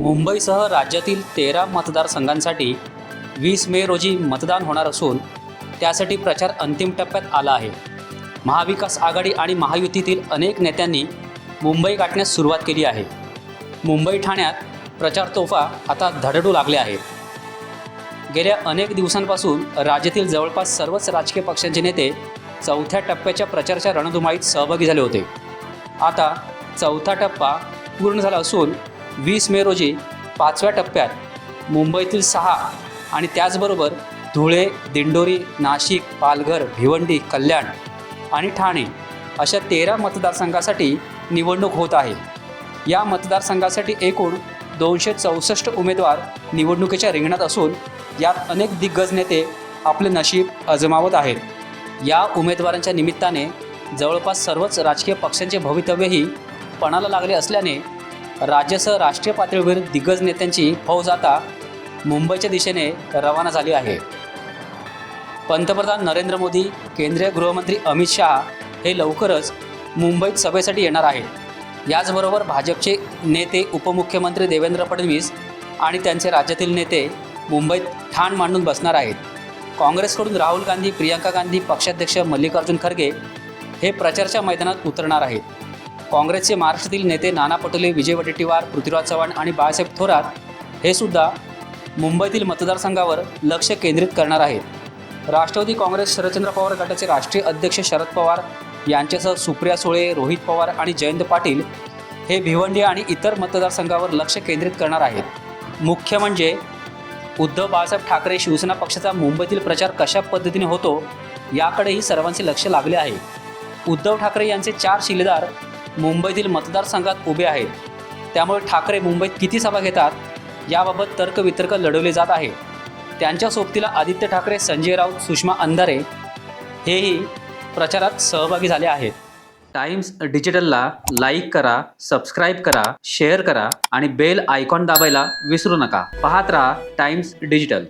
मुंबईसह राज्यातील 13 मतदारसंघांसाठी 20 मे रोजी मतदान होणार असून त्यासाठी प्रचार अंतिम टप्प्यात आला आहे. महाविकास आघाडी आणि महायुतीतील अनेक नेत्यांनी मुंबई गाठण्यास सुरुवात केली आहे. मुंबई ठाण्यात प्रचार तोफा आता धडधडू लागल्या आहेत. गेल्या अनेक दिवसांपासून राज्यातील जवळपास सर्वच राजकीय पक्षांचे नेते चौथ्या टप्प्याच्या प्रचाराच्या रणधुमाळीत सहभागी झाले होते. आता चौथा टप्पा पूर्ण झाला असून 20 मे रोजी 5व्या टप्प्यात मुंबईतील 6 आणि त्याचबरोबर धुळे, दिंडोरी, नाशिक, पालघर, भिवंडी, कल्याण आणि ठाणे अशा 13 मतदारसंघासाठी निवडणूक होत आहे. या मतदारसंघासाठी एकूण 264 उमेदवार निवडणुकीच्या रिंगणात असून यात अनेक दिग्गज नेते आपले नशीब आजमावत आहेत. या उमेदवारांच्या निमित्ताने जवळपास सर्वच राजकीय पक्षांचे भवितव्यही पणाला लागले असल्याने राज्यासह राष्ट्रीय पातळीवर दिग्गज नेत्यांची फौज आता मुंबईच्या दिशेने रवाना झाली आहे. पंतप्रधान नरेंद्र मोदी, केंद्रीय गृहमंत्री अमित शहा हे लवकरच मुंबईत सभेसाठी येणार आहेत. याचबरोबर भाजपचे नेते उपमुख्यमंत्री देवेंद्र फडणवीस आणि त्यांचे राज्यातील नेते मुंबईत ठाण मांडून बसणार आहेत. काँग्रेसकडून राहुल गांधी, प्रियंका गांधी, पक्षाध्यक्ष मल्लिकार्जुन खरगे हे प्रचाराच्या मैदानात उतरणार आहेत. काँग्रेसचे महाराष्ट्रातील नेते नाना पटोले, विजय वडेट्टीवार, पृथ्वीराज चव्हाण आणि बाळासाहेब थोरात हे सुद्धा मुंबईतील मतदारसंघावर लक्ष केंद्रित करणार आहेत. राष्ट्रवादी काँग्रेस शरदचंद्र पवार गटाचे राष्ट्रीय अध्यक्ष शरद पवार यांच्यासह सुप्रिया सुळे, रोहित पवार आणि जयंत पाटील हे भिवंडी आणि इतर मतदारसंघावर लक्ष केंद्रित करणार आहेत. मुख्य म्हणजे उद्धव बाळासाहेब ठाकरे शिवसेना पक्षाचा मुंबईतील प्रचार कशा पद्धतीने होतो याकडेही सर्वांचे लक्ष लागले आहे. उद्धव ठाकरे यांचे 4 शिलेदार मुंबईतील मतदारसंघात उभे आहेत. त्यामुळे ठाकरे मुंबईत किती सभा घेतात याबाबत तर्कवितर्क लढवले जात आहे. त्यांच्या सोबतीला आदित्य ठाकरे, संजय राऊत, सुषमा अंधारे हेही प्रचारात सहभागी झाले आहेत. टाइम्स डिजिटलला लाईक करा, सबस्क्राईब करा, शेअर करा आणि बेल आयकॉन दाबायला विसरू नका. पाहत रहा टाइम्स डिजिटल.